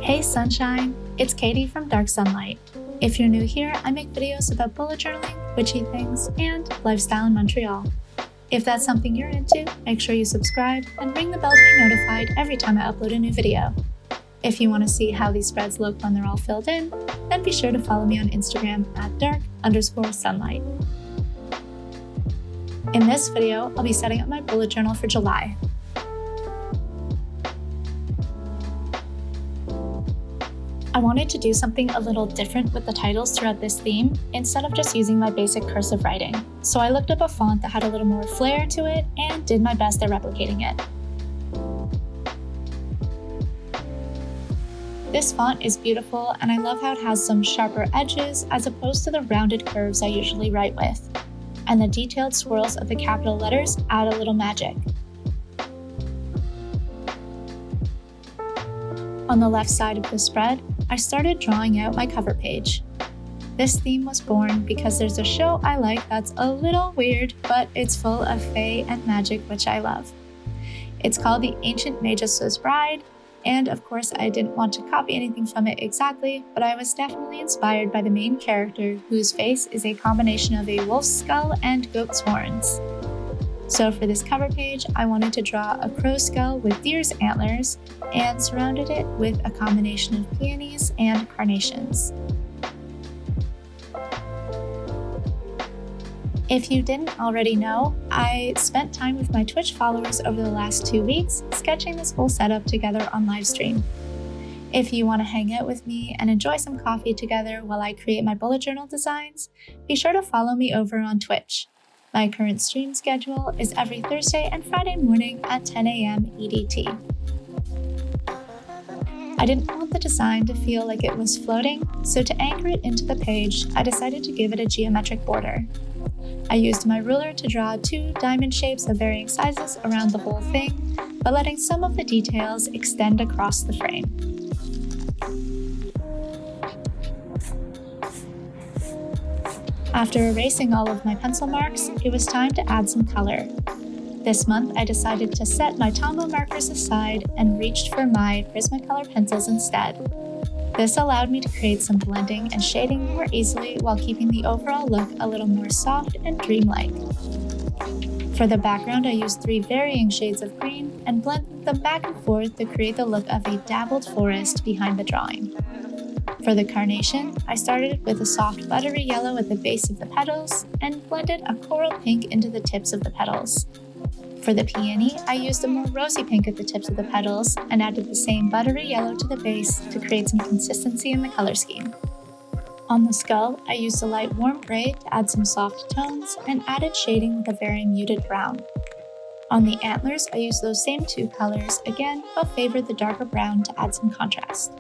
Hey sunshine, it's Cady from DarkSunlight. If you're new here, I make videos about bullet journaling, witchy things, and lifestyle in Montreal. If that's something you're into, make sure you subscribe and ring the bell to be notified every time I upload a new video. If you want to see how these spreads look when they're all filled in, then be sure to follow me on Instagram at @dark_sunlight. In this video, I'll be setting up my bullet journal for July. I wanted to do something a little different with the titles throughout this theme, instead of just using my basic cursive writing. So I looked up a font that had a little more flair to it and did my best at replicating it. This font is beautiful and I love how it has some sharper edges as opposed to the rounded curves I usually write with. And the detailed swirls of the capital letters add a little magic. On the left side of the spread, I started drawing out my cover page. This theme was born because there's a show I like that's a little weird, but it's full of fae and magic, which I love. It's called The Ancient Magus' Bride, and of course I didn't want to copy anything from it exactly, but I was definitely inspired by the main character, whose face is a combination of a wolf's skull and goat's horns. So for this cover page, I wanted to draw a crow skull with deer's antlers and surrounded it with a combination of peonies and carnations. If you didn't already know, I spent time with my Twitch followers over the last 2 weeks sketching this whole setup together on livestream. If you want to hang out with me and enjoy some coffee together while I create my bullet journal designs, be sure to follow me over on Twitch. My current stream schedule is every Thursday and Friday morning at 10 a.m. EDT. I didn't want the design to feel like it was floating, so to anchor it into the page, I decided to give it a geometric border. I used my ruler to draw 2 diamond shapes of varying sizes around the whole thing, but letting some of the details extend across the frame. After erasing all of my pencil marks, it was time to add some color. This month, I decided to set my Tombow markers aside and reached for my Prismacolor pencils instead. This allowed me to create some blending and shading more easily while keeping the overall look a little more soft and dreamlike. For the background, I used 3 varying shades of green and blended them back and forth to create the look of a dabbled forest behind the drawing. For the carnation, I started with a soft buttery yellow at the base of the petals and blended a coral pink into the tips of the petals. For the peony, I used a more rosy pink at the tips of the petals and added the same buttery yellow to the base to create some consistency in the color scheme. On the skull, I used a light warm gray to add some soft tones and added shading with a very muted brown. On the antlers, I used those same 2 colors again, but favored the darker brown to add some contrast.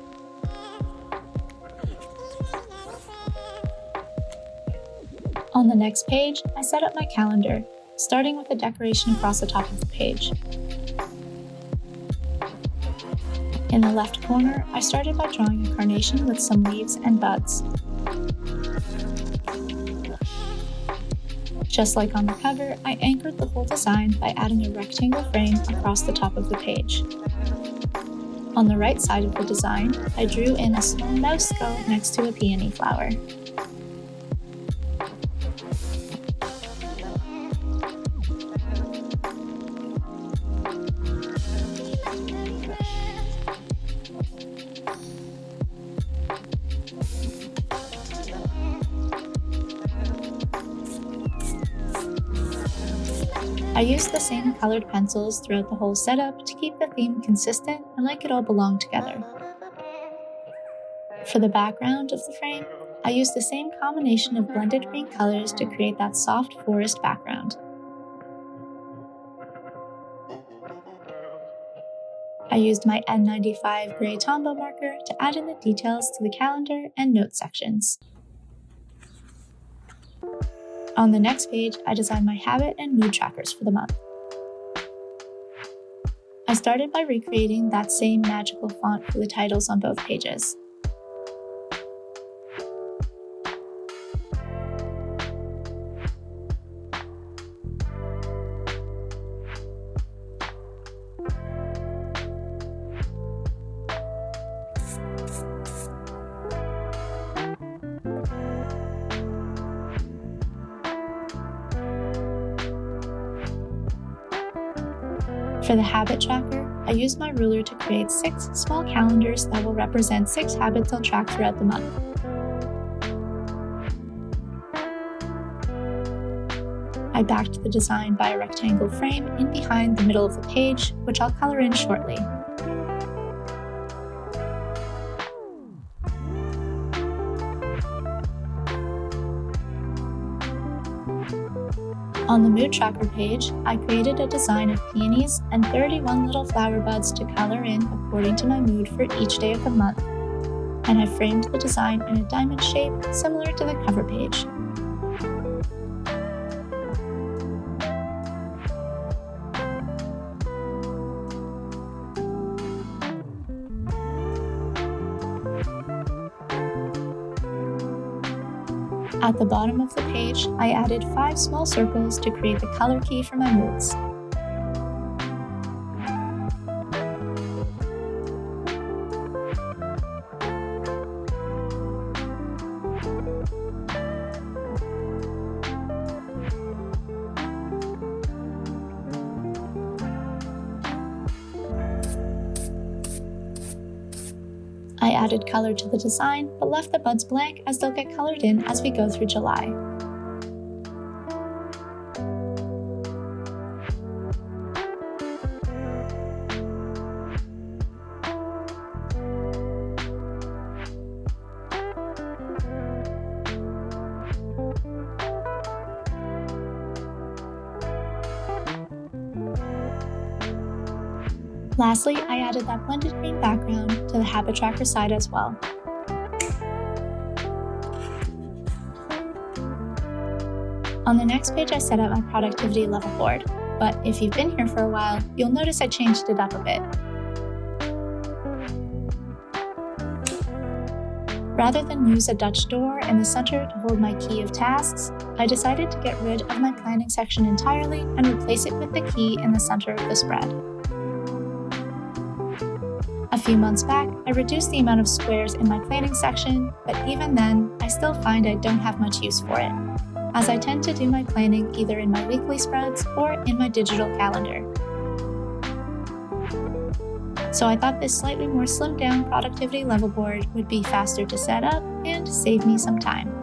On the next page, I set up my calendar, starting with a decoration across the top of the page. In the left corner, I started by drawing a carnation with some leaves and buds. Just like on the cover, I anchored the whole design by adding a rectangle frame across the top of the page. On the right side of the design, I drew in a small mouse skull next to a peony flower. I used the same colored pencils throughout the whole setup to keep the theme consistent and like it all belonged together. For the background of the frame, I used the same combination of blended green colors to create that soft forest background. I used my N95 gray Tombow marker to add in the details to the calendar and note sections. On the next page, I designed my habit and mood trackers for the month. I started by recreating that same magical font for the titles on both pages. For the habit tracker, I used my ruler to create 6 small calendars that will represent 6 habits I'll track throughout the month. I backed the design by a rectangle frame in behind the middle of the page, which I'll color in shortly. On the mood tracker page, I created a design of peonies and 31 little flower buds to color in according to my mood for each day of the month, and I framed the design in a diamond shape similar to the cover page. At the bottom of the page, I added 5 small circles to create the color key for my moods. I added color to the design, but left the buds blank as they'll get colored in as we go through July. Lastly, I added that blended green background to the habit tracker side as well. On the next page, I set up my productivity level board, but if you've been here for a while, you'll notice I changed it up a bit. Rather than use a Dutch door in the center to hold my key of tasks, I decided to get rid of my planning section entirely and replace it with the key in the center of the spread. A few months back, I reduced the amount of squares in my planning section, but even then, I still find I don't have much use for it, as I tend to do my planning either in my weekly spreads or in my digital calendar. So I thought this slightly more slimmed down productivity level board would be faster to set up and save me some time.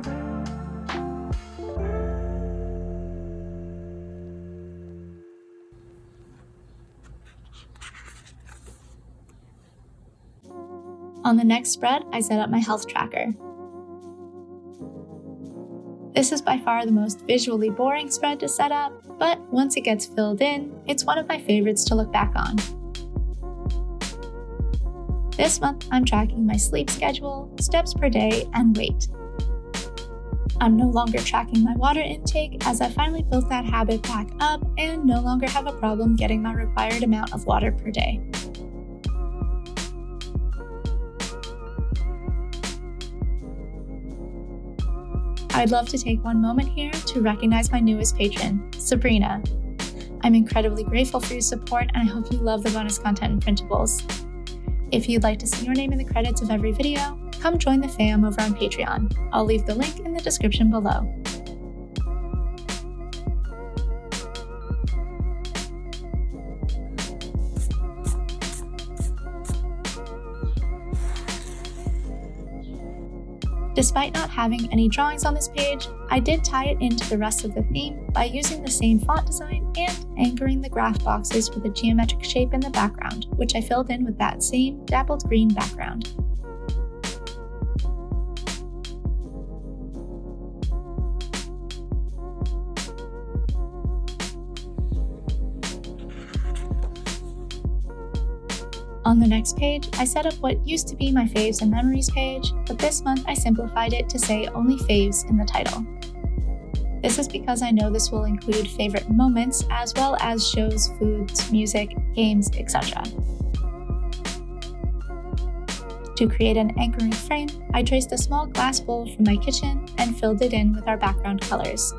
On the next spread, I set up my health tracker. This is by far the most visually boring spread to set up, but once it gets filled in, it's one of my favorites to look back on. This month, I'm tracking my sleep schedule, steps per day, and weight. I'm no longer tracking my water intake as I finally built that habit back up and no longer have a problem getting my required amount of water per day. I'd love to take one moment here to recognize my newest patron, Sabrina. I'm incredibly grateful for your support and I hope you love the bonus content and printables. If you'd like to see your name in the credits of every video, come join the fam over on Patreon. I'll leave the link in the description below. Despite not having any drawings on this page, I did tie it into the rest of the theme by using the same font design and anchoring the graph boxes with a geometric shape in the background, which I filled in with that same dappled green background. On the next page, I set up what used to be my Faves and Memories page, but this month I simplified it to say only Faves in the title. This is because I know this will include favorite moments as well as shows, foods, music, games, etc. To create an anchoring frame, I traced a small glass bowl from my kitchen and filled it in with our background colors.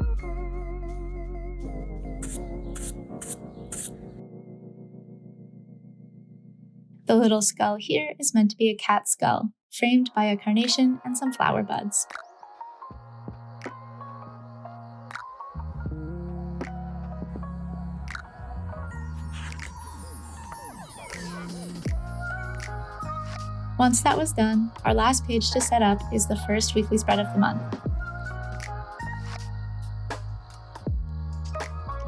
The little skull here is meant to be a cat skull, framed by a carnation and some flower buds. Once that was done, our last page to set up is the first weekly spread of the month.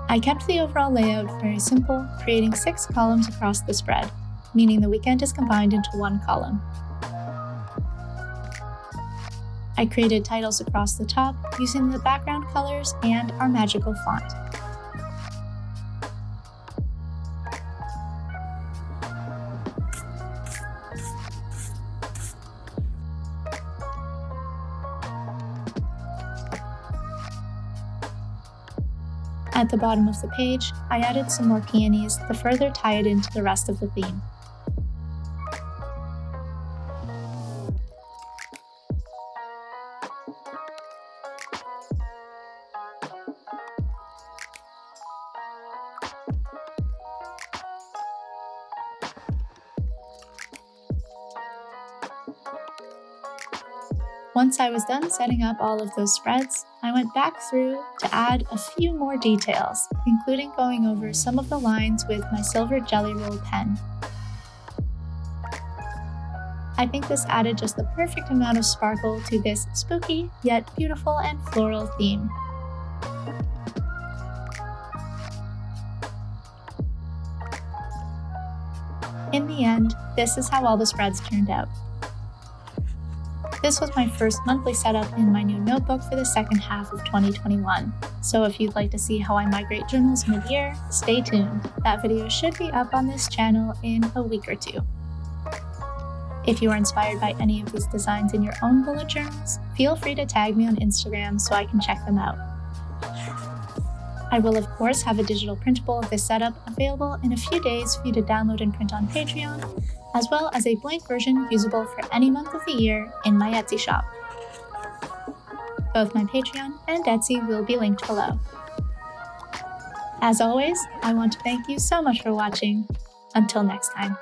I kept the overall layout very simple, creating 6 columns across the spread, meaning the weekend is combined into one column. I created titles across the top using the background colors and our magical font. At the bottom of the page, I added some more peonies to further tie it into the rest of the theme. Once I was done setting up all of those spreads, I went back through to add a few more details, including going over some of the lines with my silver jelly roll pen. I think this added just the perfect amount of sparkle to this spooky yet beautiful and floral theme. In the end, this is how all the spreads turned out. This was my first monthly setup in my new notebook for the second half of 2021, so if you'd like to see how I migrate journals mid-year, stay tuned. That video should be up on this channel in a week or two. If you are inspired by any of these designs in your own bullet journals, feel free to tag me on Instagram so I can check them out. I will of course have a digital printable of this setup available in a few days for you to download and print on Patreon, as well as a blank version usable for any month of the year in my Etsy shop. Both my Patreon and Etsy will be linked below. As always, I want to thank you so much for watching. Until next time.